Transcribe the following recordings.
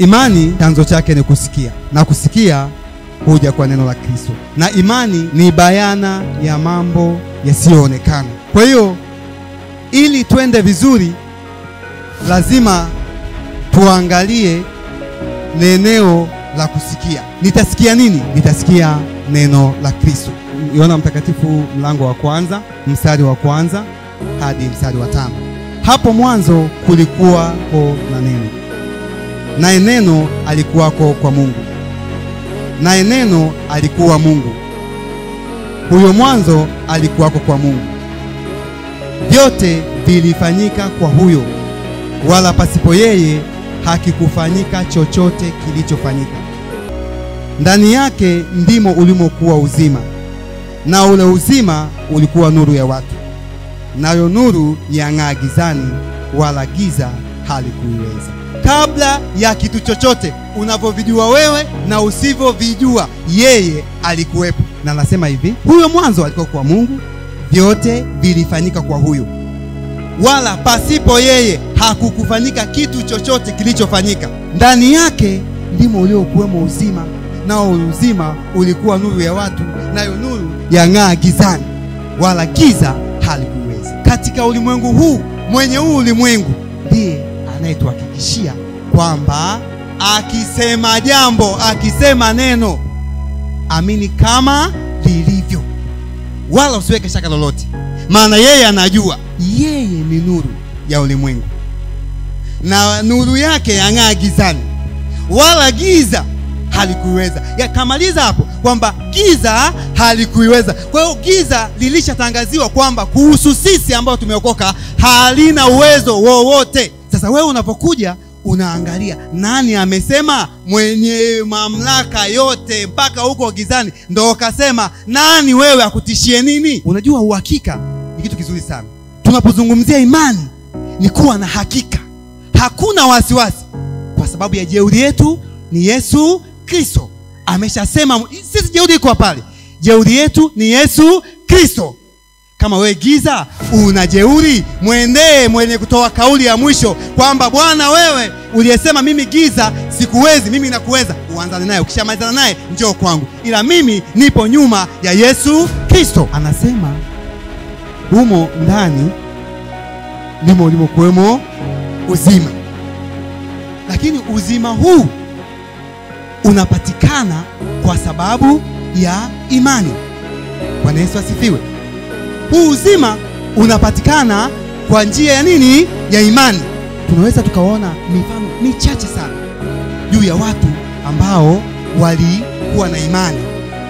Imani chanzo chake ni kusikia, na kusikia huja kwa neno la Kristo, na imani ni bayana ya mambo yasiyoonekana. Kwa hiyo ili twende vizuri, lazima tuangalie eneo la kusikia. Nitasikia nini? Nitasikia neno la Kristo. Yohana Mtakatifu mlango wa 1 mstari wa 1 hadi mstari wa 5. Hapo mwanzo kulikuwa na neno, naye neno alikuwako kwa Mungu, naye neno alikuwa Mungu. Huyo mwanzo alikuwako kwa Mungu. Vyote vilifanyika kwa huyo, wala pasipo yeye hakikufanyika chochote kilichofanyika. Ndani yake ndimo ulimokuwa uzima, na ule uzima ulikuwa nuru ya watu, nayo nuru yang'aa gizani, wala giza halikuiweza. Kabla ya kitu chochote unavyovijua wewe na usivyovijua, yeye alikuwepo. Na anasema hivi, huyo mwanzo alikuwa kwa Mungu, vyote vilifanyika kwa huyo, wala pasipo yeye hakukufanyika kitu chochote kilichofanyika. Ndani yake ndimo uliokuwemo uzima, nao uzima ulikuwa nuru ya watu, nayo nuru yang'aa gizani, wala giza halikuiweza. Katika ulimwengu huu, mwenye huu ulimwengu ndiye anayetuhakikishia kwamba akisema jambo, akisema neno, amini kama lilivyo, wala usiweke shaka lolote, maana yeye anajua. Yeye ni nuru ya ulimwengu, na nuru yake yang'aa gizani, wala giza halikuiweza. Yakamaliza hapo kwamba giza halikuiweza. Kwa hiyo giza lilishatangaziwa kwamba kuhusu sisi ambao tumeokoka halina uwezo wowote. Sasa wewe unapokuja unaangalia nani amesema, mwenye mamlaka yote mpaka huko gizani ndo kasema, nani wewe akutishie nini? Unajua uhakika ni kitu kizuri sana. Tunapozungumzia imani ni kuwa na hakika, hakuna wasiwasi, kwa sababu ya jeuri yetu ni Yesu Kristo. Ameshasema sisi jeuri iko pale. Jeuri yetu ni Yesu Kristo. Kama wewe giza una jeuri, mwendee mwenye kutoa kauli ya mwisho kwamba Bwana, wewe uliyesema mimi giza sikuwezi, mimi nakuweza. Uanzane naye, ukishamalizana naye njoo kwangu, ila mimi nipo nyuma ya Yesu Kristo. Anasema humo ndani ndimo ulimokuwemo uzima. Lakini uzima huu unapatikana kwa sababu ya imani. Bwana Yesu asifiwe. Huu uzima unapatikana kwa njia ya nini? Ya imani. Tunaweza tukaona mifano michache sana juu ya watu ambao walikuwa na imani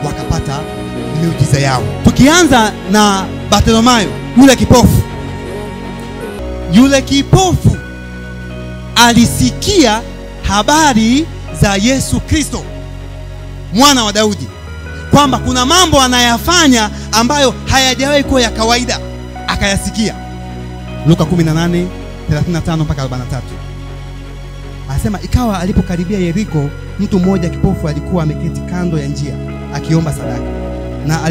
wakapata miujiza yao. Tukianza na Bartimayo, yule kipofu. Yule kipofu alisikia habari za Yesu Kristo, mwana wa Daudi, kwamba kuna mambo anayafanya ambayo hayajawahi kuwa ya kawaida, akayasikia. Luka 18:35 mpaka 43. Anasema ikawa alipokaribia Yeriko, mtu mmoja kipofu alikuwa ameketi kando ya njia akiomba sadaka. Na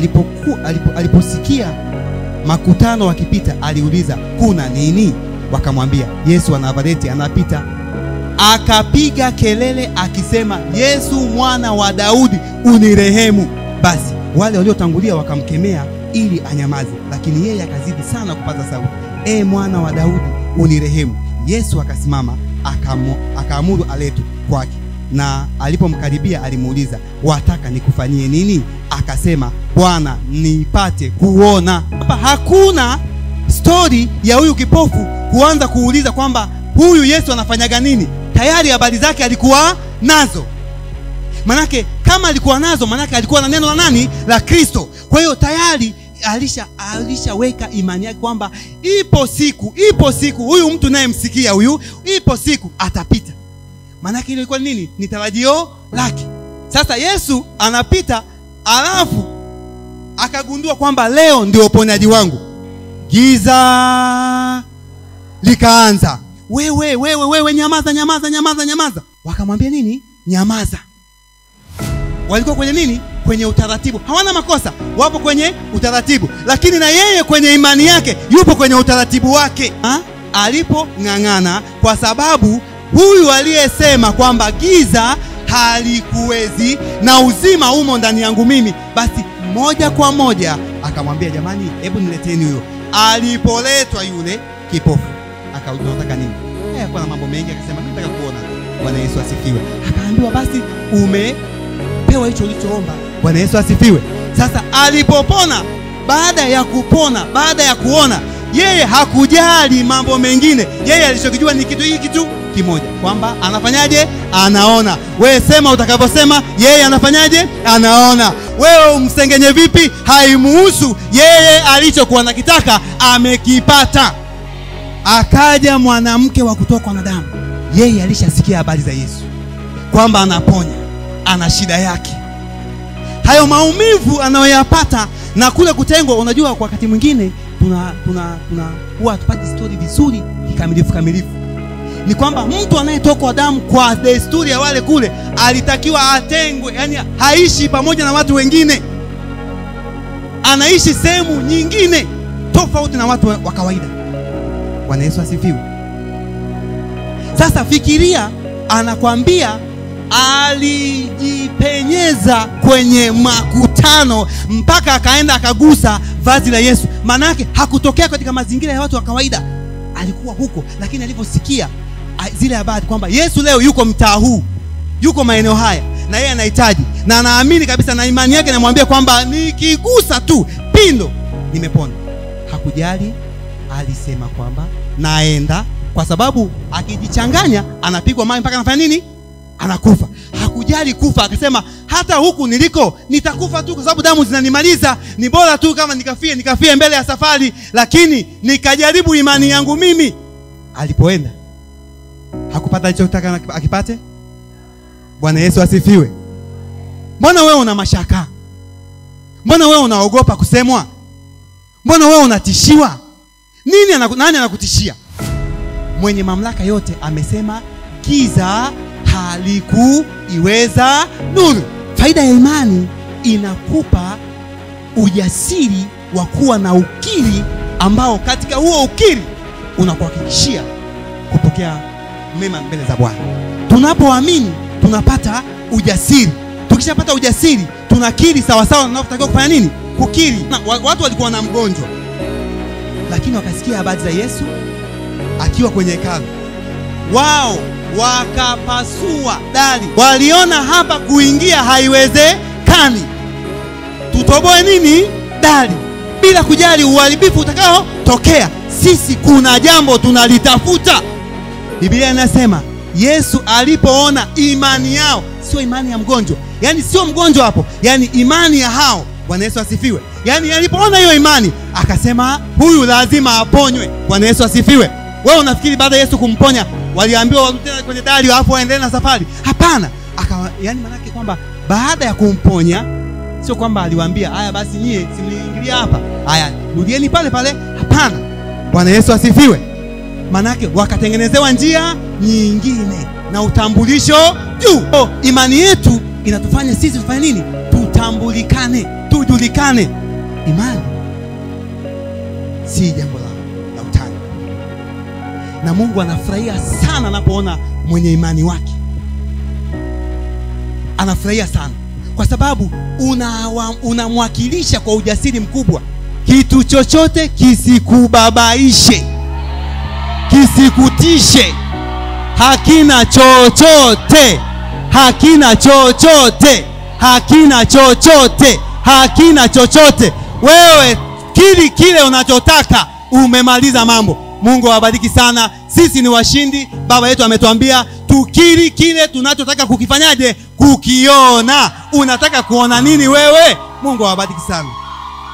aliposikia makutano wakipita, aliuliza, kuna nini? Wakamwambia, Yesu wa Nazareti anapita. Akapiga kelele akisema, Yesu mwana wa Daudi, unirehemu. Basi wale waliotangulia wakamkemea ili anyamaze, lakini yeye akazidi sana kupaza sauti, mwana wa Daudi, unirehemu. Yesu akasimama, akaamuru aletwe kwake. Na alipomkaribia alimuuliza, wataka nikufanyie nini? Akasema, Bwana, nipate kuona. Hapa hakuna story ya huyu kipofu kuanza kuuliza kwamba huyu Yesu anafanyaga nini. Tayari habari zake alikuwa nazo. Manake kama alikuwa nazo, manake alikuwa na neno la nani? La Kristo. Kwa hiyo tayari alishaweka imani yake kwamba ipo siku huyu mtu naye msikia huyu, ipo siku atapita. Manake hilo ilikuwa nini? Ni tarajio lake. Sasa Yesu anapita, alafu akagundua kwamba leo ndio uponyaji wangu. Giza likaanza. Wewe nyamaza. Wakamwambia nini? Nyamaza. Walikuwa kwenye nini? Kwenye utaratibu. Hawana makosa, wapo kwenye utaratibu. Lakini na yeye kwenye imani yake yupo kwenye utaratibu wake. Alipong'ang'ana, kwa sababu huyu aliyesema kwamba giza halikuwezi na uzima umo ndani yangu mimi, basi moja kwa moja akamwambia, jamani, hebu nileteni huyo. Alipoletwa yule kipofu, akauliza, unataka nini? Kwa na mambo mengi, akasema, mimi nataka kuona. Bwana Yesu asifiwe. Akaambiwa, basi umepewa hicho ulichoomba. Bwana Yesu asifiwe. Sasa alipopona, baada ya kupona, baada ya kuona, yeye hakujali mambo mengine. Yeye alichokijua ni kitu tu kimoja, kwamba anafanyaje? Anaona. Wewe sema utakavyosema, yeye anafanyaje? Anaona. Wewe umsengenye vipi? Haimuhusu. Yeye alichokuwa anakitaka amekipata. Akaja mwanamke wa kutokwa na damu. Yeye alishasikia habari za Yesu kwamba anaponya, ana shida yake. Hayo maumivu anayoyapata na kule kutengwa, unajua kwa wakati mwingine huwa tupate story vizuri kikamilifu. Ni kwamba mtu anayetokwa damu kwa desturi ya wale kule alitakiwa atengwe, yani haishi pamoja na watu wengine, anaishi sehemu nyingine tofauti na watu wa kawaida. Bwana Yesu asifiwe. Sasa fikiria, anakwambia alijipenyeza kwenye makutano mpaka akaenda akagusa vazi la Yesu. Maana yake hakutokea katika mazingira ya watu wa kawaida, alikuwa huko. Lakini aliposikia zile habari kwamba Yesu leo yuko mtaa huu, yuko maeneo haya, na yeye anahitaji, na anaamini kabisa, na imani yake inamwambia kwamba nikigusa tu pindo nimepona, hakujali. Alisema kwamba naenda, kwa sababu akijichanganya anapigwa mawe mpaka anafanya nini? Anakufa. Hakujali kufa, akasema hata huku niliko nitakufa tu, kwa sababu damu zinanimaliza. Ni bora tu kama nikafie mbele ya safari, lakini nikajaribu imani yangu mimi. Alipoenda hakupata alichotaka akipate. Bwana Yesu asifiwe. Mbona wewe una mashaka? Mbona wewe unaogopa kusemwa? Mbona wewe unatishiwa? Nani anakutishia? Mwenye mamlaka yote amesema giza halikuiweza nuru. Faida ya imani inakupa ujasiri wa kuwa na ukiri, ambao katika huo ukiri unakuhakikishia kupokea mema mbele za Bwana. Tunapoamini tunapata ujasiri. Tukishapata ujasiri tunakiri sawa sawa tunavyotakiwa kufanya nini? Kukiri. Watu walikuwa na mgonjwa, lakini wakasikia habari za Yesu akiwa kwenye hekalu. Wao wakapasua dari. Waliona hapa kuingia haiwezekani, tutoboe nini? Dari, bila kujali uharibifu utakao tokea. Sisi kuna jambo tunalitafuta. Biblia inasema Yesu alipoona imani yao, sio imani ya mgonjwa, yani sio mgonjwa hapo, yani imani ya hao. Bwana Yesu asifiwe. Yani alipoona hiyo imani akasema huyu lazima aponywe. Bwana Yesu asifiwe. Wewe unafikiri baada ya Yesu kumponya waliambiwa warudi tena kwenye dari alafu waendelee na safari? Hapana. Yani maana yake kwamba baada ya kumponya, sio kwamba aliwaambia haya basi nyie simniingilia hapa, haya rudieni pale pale. Hapana. Bwana Yesu asifiwe. Maana yake wakatengenezewa njia nyingine na utambulisho juu. Imani yetu inatufanya sisi tufanye nini? Tutambulikane, tujulikane. Imani si jambo la utani, na Mungu anafurahia sana anapoona mwenye imani wake. Anafurahia sana kwa sababu unamwakilisha kwa ujasiri mkubwa. Kitu chochote kisikubabaishe, kisikutishe. Hakina chochote, hakina chochote, hakina chochote, hakina chochote. Wewe kile unachotaka, umemaliza mambo. Mungu awabariki sana. Sisi ni washindi. Baba yetu ametuambia tukiri kile tunachotaka kukifanyaje? Kukiona. Unataka kuona nini wewe? Mungu awabariki sana.